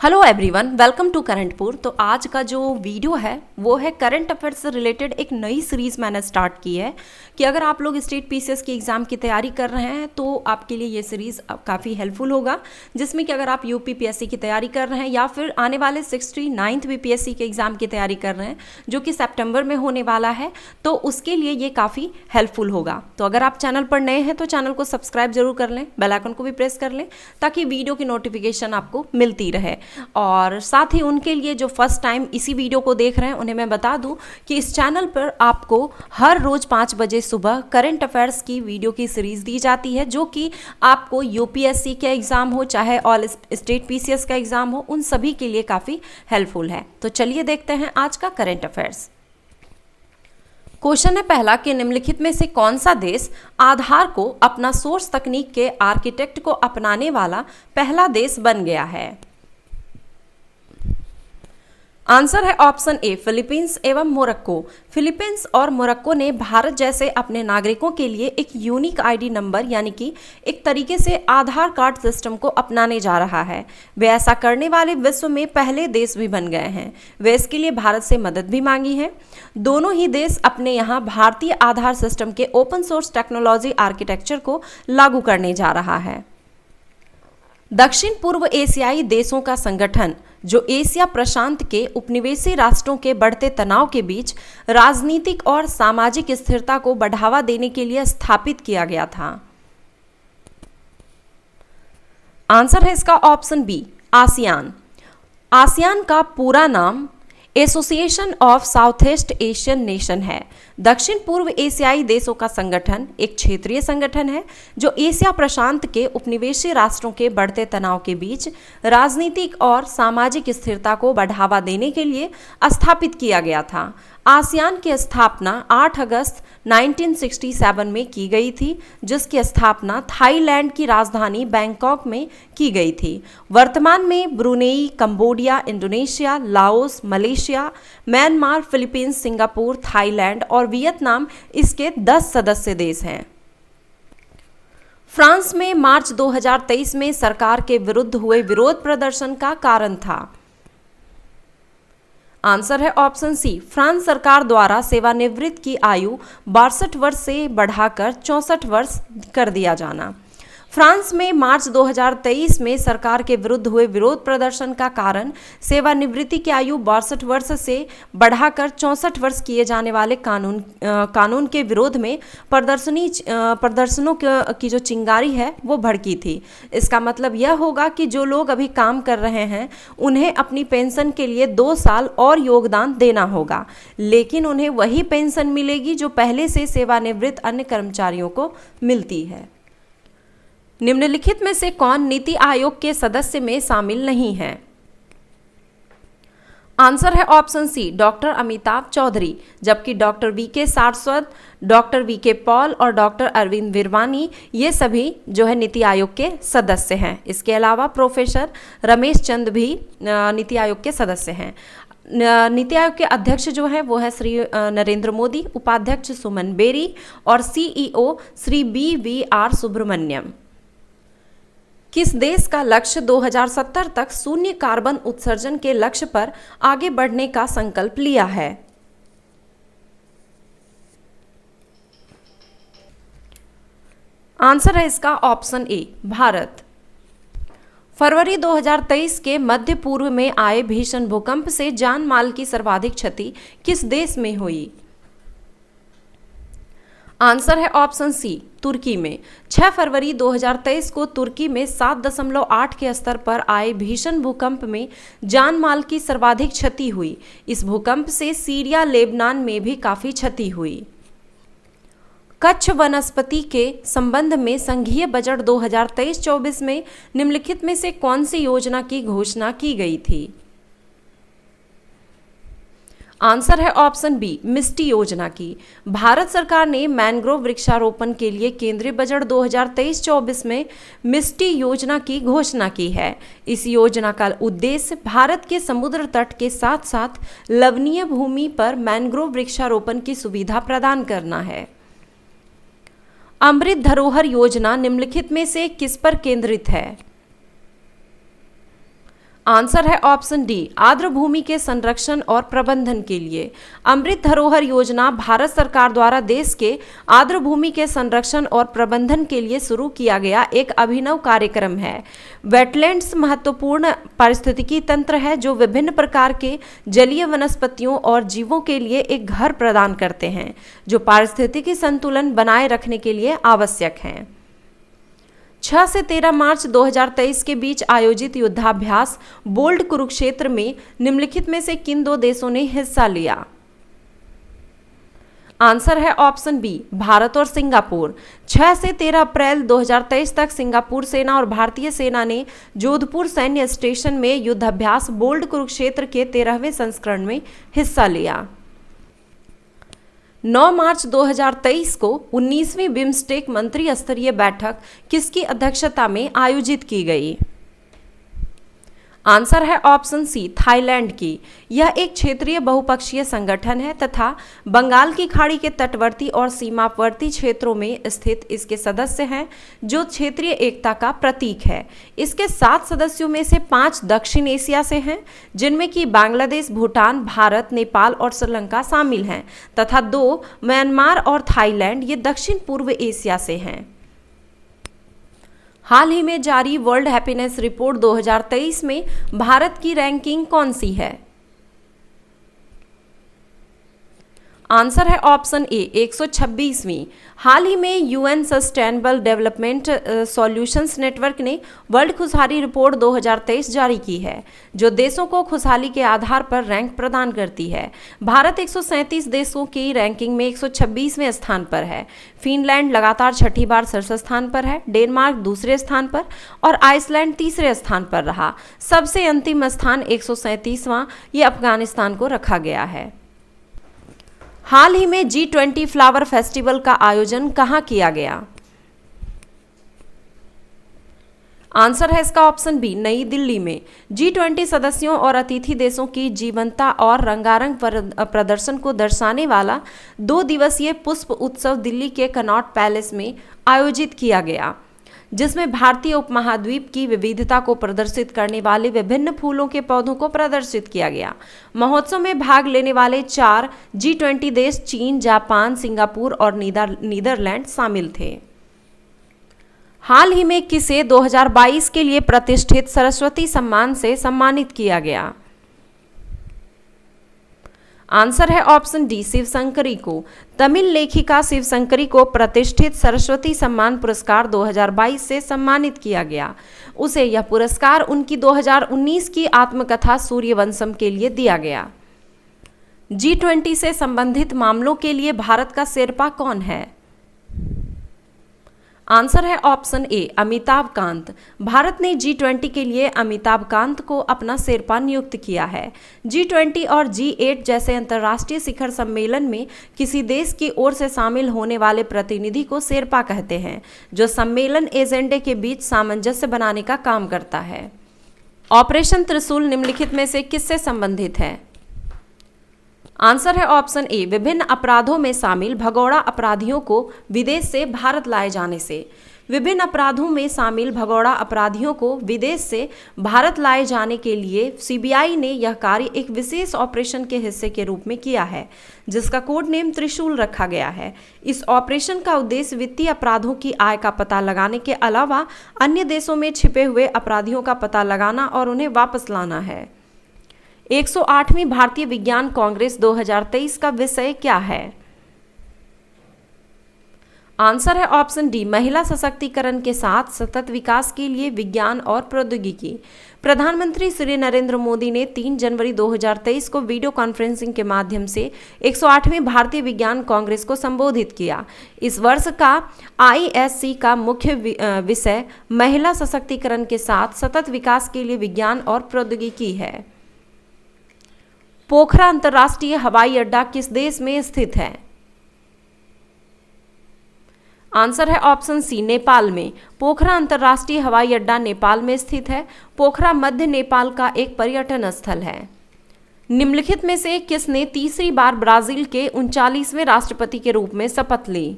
Hello everyone, welcome to Karantpur. तो आज का जो वीडियो है वो है करंट अफेयर्स से रिलेटेड एक नई सीरीज़ मैंने स्टार्ट की है कि अगर आप लोग स्टेट पीसीएस की एग्ज़ाम की तैयारी कर रहे हैं तो आपके लिए ये सीरीज़ काफ़ी हेल्पफुल होगा। जिसमें कि अगर आप यूपी पीएससी की तैयारी कर रहे हैं या फिर आने वाले 69th बीपीएससी के एग्ज़ाम की तैयारी कर रहे हैं जो कि सितंबर में होने वाला है, तो उसके लिए ये काफ़ी हेल्पफुल होगा। तो अगर आप चैनल पर नए हैं तो चैनल को सब्सक्राइब जरूर कर लें, बेल आइकन को भी प्रेस कर लें ताकि वीडियो की नोटिफिकेशन आपको मिलती रहे। और साथ ही उनके लिए जो फर्स्ट टाइम इसी वीडियो को देख रहे हैं उन्हें मैं बता दूं कि इस चैनल पर आपको हर रोज 5 बजे सुबह करंट अफेयर्स की वीडियो की सीरीज दी जाती है जो कि आपको यूपीएससी का एग्जाम हो चाहे ऑल स्टेट पीसीएस का एग्जाम हो, उन सभी के लिए काफ़ी हेल्पफुल है। तो चलिए देखते हैं आज का करंट अफेयर्स। क्वेश्चन है पहला कि निम्नलिखित में से कौन सा देश आधार को अपना सोर्स तकनीक के आर्किटेक्ट को अपनाने वाला पहला देश बन गया है? आंसर है ऑप्शन ए फिलीपींस एवं मोरक्को। फिलीपींस और मोरक्को ने भारत जैसे अपने नागरिकों के लिए एक यूनिक आईडी नंबर यानी कि एक तरीके से आधार कार्ड सिस्टम को अपनाने जा रहा है। वे ऐसा करने वाले विश्व में पहले देश भी बन गए हैं। वे इसके लिए भारत से मदद भी मांगी है। दोनों ही देश अपने यहाँ भारतीय आधार सिस्टम के ओपन सोर्स टेक्नोलॉजी आर्किटेक्चर को लागू करने जा रहा है। दक्षिण पूर्व एशियाई देशों का संगठन जो एशिया प्रशांत के उपनिवेशी राष्ट्रों के बढ़ते तनाव के बीच राजनीतिक और सामाजिक स्थिरता को बढ़ावा देने के लिए स्थापित किया गया था। आंसर है इसका ऑप्शन बी आसियान। आसियान का पूरा नाम association of south east Asian nation है। दक्षिण पूर्व एशियाई देशों का संगठन एक क्षेत्रीय संगठन है जो एशिया प्रशांत के उपनिवेशी राष्ट्रों के बढ़ते तनाव के बीच राजनीतिक और सामाजिक स्थिरता को बढ़ावा देने के लिए स्थापित किया गया था। आसियान की स्थापना 8 अगस्त 1967 में की गई थी, जिसकी स्थापना थाईलैंड की राजधानी बैंकॉक में की गई थी। वर्तमान में Brunei, Cambodia, Indonesia, Laos, Malaysia, Myanmar, Philippines, Singapore, Thailand और वियतनाम इसके 10 सदस्य देश हैं। फ्रांस में मार्च 2023 में सरकार के विरुद्ध हुए विरोध प्रदर्शन का कारण था। आंसर है ऑप्शन सी फ्रांस सरकार द्वारा सेवानिवृत्त की आयु 62 वर्ष से बढ़ाकर 64 वर्ष कर दिया जाना। फ्रांस में मार्च 2023 में सरकार के विरुद्ध हुए विरोध प्रदर्शन का कारण सेवानिवृत्ति की आयु 62 वर्ष से बढ़ाकर 64 वर्ष किए जाने वाले कानून के विरोध में प्रदर्शनों की जो चिंगारी है वो भड़की थी। इसका मतलब यह होगा कि जो लोग अभी काम कर रहे हैं उन्हें अपनी पेंशन के लिए 2 साल और योगदान देना होगा, लेकिन उन्हें वही पेंशन मिलेगी जो पहले से सेवानिवृत्त अन्य कर्मचारियों को मिलती है। निम्नलिखित में से कौन नीति आयोग के सदस्य में शामिल नहीं है? आंसर है option C doctor Amitabh Chaudhary, जबकि doctor VK Saraswat, doctor VK Paul और डॉक्टर अरविंद विरवानी ये सभी जो है नीति आयोग के सदस्य हैं। इसके अलावा प्रोफेसर रमेश चंद भी नीति आयोग के सदस्य हैं। नीति आयोग के अध्यक्ष जो है वो है श्री नरेंद्र मोदी, उपाध्यक्ष सुमन बेरी और सीईओ श्री BVR सुब्रमण्यम। किस देश का लक्ष्य 2070 तक शून्य कार्बन उत्सर्जन के लक्ष्य पर आगे बढ़ने का संकल्प लिया है? आंसर है इसका ऑप्शन ए भारत। फरवरी 2023 के मध्य पूर्व में आए भीषण भूकंप से जान माल की सर्वाधिक क्षति किस देश में हुई? आंसर है ऑप्शन सी तुर्की में। 6 फरवरी 2023 को तुर्की में 7.8 के स्तर पर आए भीषण भूकंप में जान माल की सर्वाधिक क्षति हुई। इस भूकंप से सीरिया, लेबनान में भी काफ़ी क्षति हुई। कच्छ वनस्पति के संबंध में संघीय बजट 2023-24 में निम्नलिखित में से कौन सी योजना की घोषणा की गई थी? आंसर है ऑप्शन बी मिस्टी योजना की। भारत सरकार ने मैंग्रोव वृक्षारोपण के लिए केंद्रीय बजट 2023-24 में मिस्टी योजना की घोषणा की है। इस योजना का उद्देश्य भारत के समुद्र तट के साथ साथ लवणीय भूमि पर मैंग्रोव वृक्षारोपण की सुविधा प्रदान करना है। अमृत धरोहर योजना निम्नलिखित में से किस पर केंद्रित है? आंसर है ऑप्शन डी, आर्द्र भूमि के संरक्षण और प्रबंधन के लिए। अमृत धरोहर योजना भारत सरकार द्वारा देश के आर्द्र भूमि के संरक्षण और प्रबंधन के लिए शुरू किया गया एक अभिनव कार्यक्रम है। वेटलैंड्स महत्वपूर्ण पारिस्थितिकी तंत्र है जो विभिन्न प्रकार के जलीय वनस्पतियों और जीवों के लिए एक घर प्रदान करते हैं, जो पारिस्थितिकी संतुलन बनाए रखने के लिए आवश्यक हैं। 6 से 13 मार्च 2023 के बीच आयोजित युद्धाभ्यास बोल्ड कुरुक्षेत्र में निम्नलिखित में से किन दो देशों ने हिस्सा लिया? आंसर है ऑप्शन बी, भारत और सिंगापुर। 6 से 13 अप्रैल 2023 तक सिंगापुर सेना और भारतीय सेना ने जोधपुर सैन्य स्टेशन में युद्धाभ्यास बोल्ड कुरुक्षेत्र के 13वें संस्करण में हिस्सा लिया। 9 मार्च 2023 को 19वीं बिम्स्टेक मंत्री स्तरीय बैठक किसकी अध्यक्षता में आयोजित की गई? आंसर है ऑप्शन सी, थाईलैंड की। यह एक क्षेत्रीय बहुपक्षीय संगठन है तथा बंगाल की खाड़ी के तटवर्ती और सीमावर्ती क्षेत्रों में स्थित इसके सदस्य हैं, जो क्षेत्रीय एकता का प्रतीक है। इसके 7 सदस्यों में से 5 दक्षिण एशिया से हैं, जिनमें कि बांग्लादेश, भूटान, भारत, नेपाल और श्रीलंका शामिल हैं तथा 2 म्यांमार और थाईलैंड ये दक्षिण पूर्व एशिया से हैं। हाल ही में जारी वर्ल्ड हैप्पीनेस रिपोर्ट 2023 में भारत की रैंकिंग कौन सी है? आंसर है ऑप्शन ए, 126वीं। हाल ही में UN sustainable development solutions network ने वर्ल्ड खुशहाली रिपोर्ट 2023 जारी की है, जो देशों को खुशहाली के आधार पर रैंक प्रदान करती है। भारत 137 देशों की रैंकिंग में 126वें स्थान पर है। फिनलैंड लगातार 6ठी बार शीर्ष स्थान पर है, डेनमार्क दूसरे स्थान पर और आइसलैंड तीसरे स्थान पर रहा। सबसे अंतिम स्थान 137वां ये अफगानिस्तान को रखा गया है। हाल ही में G20 फ्लावर फेस्टिवल का आयोजन कहाँ किया गया? आंसर है इसका ऑप्शन बी, नई दिल्ली में। G20 सदस्यों और अतिथि देशों की जीवंतता और रंगारंग प्रदर्शन को दर्शाने वाला 2 दिवसीय पुष्प उत्सव दिल्ली के कनॉट पैलेस में आयोजित किया गया, जिसमें भारतीय उपमहाद्वीप की विविधता को प्रदर्शित करने वाले विभिन्न फूलों के पौधों को प्रदर्शित किया गया। महोत्सव में भाग लेने वाले 4 G20 देश चीन, जापान, सिंगापुर और नीदरलैंड शामिल थे। हाल ही में किसे 2022 के लिए प्रतिष्ठित सरस्वती सम्मान से सम्मानित किया गया? आंसर है ऑप्शन डी, शिवशंकरी को। तमिल लेखिका शिवशंकरी को प्रतिष्ठित सरस्वती सम्मान पुरस्कार 2022 से सम्मानित किया गया। उसे यह पुरस्कार उनकी 2019 की आत्मकथा सूर्यवंशम के लिए दिया गया। G20 से संबंधित मामलों के लिए भारत का शेरपा कौन है? आंसर है ऑप्शन ए, अमिताभ कांत। भारत ने G20 के लिए अमिताभ कांत को अपना शेरपा नियुक्त किया है। G20 और G8 जैसे अंतर्राष्ट्रीय शिखर सम्मेलन में किसी देश की ओर से शामिल होने वाले प्रतिनिधि को शेरपा कहते हैं, जो सम्मेलन एजेंडे के बीच सामंजस्य बनाने का काम करता है। ऑपरेशन त्रिशूल निम्नलिखित में से किससे संबंधित है? आंसर है ऑप्शन ए, विभिन्न अपराधों में शामिल भगोड़ा अपराधियों को विदेश से भारत लाए जाने से। विभिन्न अपराधों में शामिल भगोड़ा अपराधियों को विदेश से भारत लाए जाने के लिए सीबीआई ने यह कार्य एक विशेष ऑपरेशन के हिस्से के रूप में किया है, जिसका कोड नेम त्रिशूल रखा गया है। इस ऑपरेशन का उद्देश्य वित्तीय अपराधों की आय का पता लगाने के अलावा अन्य देशों में छिपे हुए अपराधियों का पता लगाना और उन्हें वापस लाना है। 108वीं भारतीय विज्ञान कांग्रेस 2023 का विषय क्या है? आंसर है ऑप्शन डी, महिला सशक्तिकरण के साथ सतत विकास के लिए विज्ञान और प्रौद्योगिकी। प्रधानमंत्री श्री नरेंद्र मोदी ने 3 जनवरी 2023 को वीडियो कॉन्फ्रेंसिंग के माध्यम से 108वीं भारतीय विज्ञान कांग्रेस को संबोधित किया। इस वर्ष का ISC का मुख्य विषय महिला सशक्तिकरण के साथ सतत विकास के लिए विज्ञान और प्रौद्योगिकी है। पोखरा अंतर्राष्ट्रीय हवाई अड्डा किस देश में स्थित है? आंसर है ऑप्शन सी, नेपाल में। पोखरा अंतर्राष्ट्रीय हवाई अड्डा नेपाल में स्थित है। पोखरा मध्य नेपाल का एक पर्यटन स्थल है। निम्नलिखित में से किसने तीसरी बार ब्राजील के 39वें राष्ट्रपति के रूप में शपथ ली?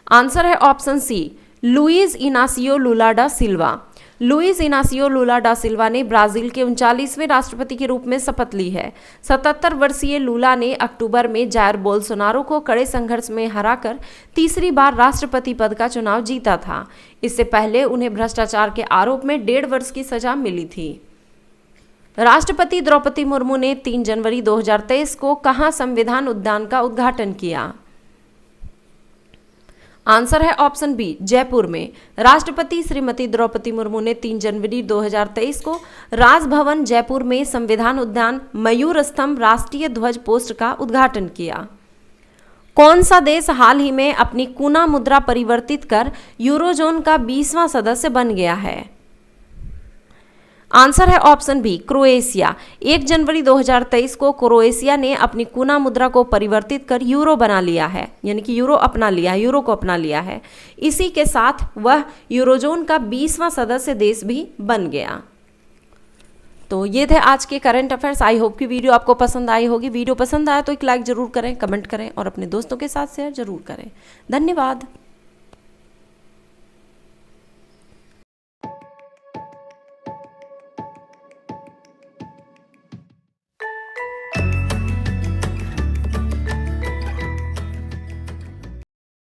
आंसर है option C, Luiz Inacio Lula da Silva. Luiz Inacio Lula डा सिल्वा ने ब्राजील के 39वें राष्ट्रपति के रूप में शपथ ली है। 77 वर्षीय लूला ने अक्टूबर में जायर बोल्सोनारो को कड़े संघर्ष में हराकर तीसरी बार राष्ट्रपति पद का चुनाव जीता था। इससे पहले उन्हें भ्रष्टाचार के आरोप में 1.5 वर्ष की सजा मिली थी। राष्ट्रपति द्रौपदी मुर्मू ने 3 जनवरी 2023 को कहां संविधान उद्यान का उद्घाटन किया? आंसर है ऑप्शन बी, जयपुर में। राष्ट्रपति श्रीमती द्रौपदी मुर्मू ने 3 जनवरी 2023 को राजभवन जयपुर में संविधान उद्यान मयूर स्तंभ राष्ट्रीय ध्वज पोस्ट का उद्घाटन किया। कौन सा देश हाल ही में अपनी कूना मुद्रा परिवर्तित कर यूरोजोन का 20वां सदस्य बन गया है? आंसर है ऑप्शन बी, क्रोएशिया। 1 जनवरी 2023 को क्रोएशिया ने अपनी कूना मुद्रा को परिवर्तित कर यूरो बना लिया है, यानी कि यूरो को अपना लिया है। इसी के साथ वह यूरोजोन का 20वां सदस्य देश भी बन गया। तो ये थे आज के करंट अफेयर्स। आई होप कि वीडियो आपको पसंद आई होगी। वीडियो पसंद आया तो एक लाइक जरूर करें, कमेंट करें और अपने दोस्तों के साथ शेयर जरूर करें। धन्यवाद।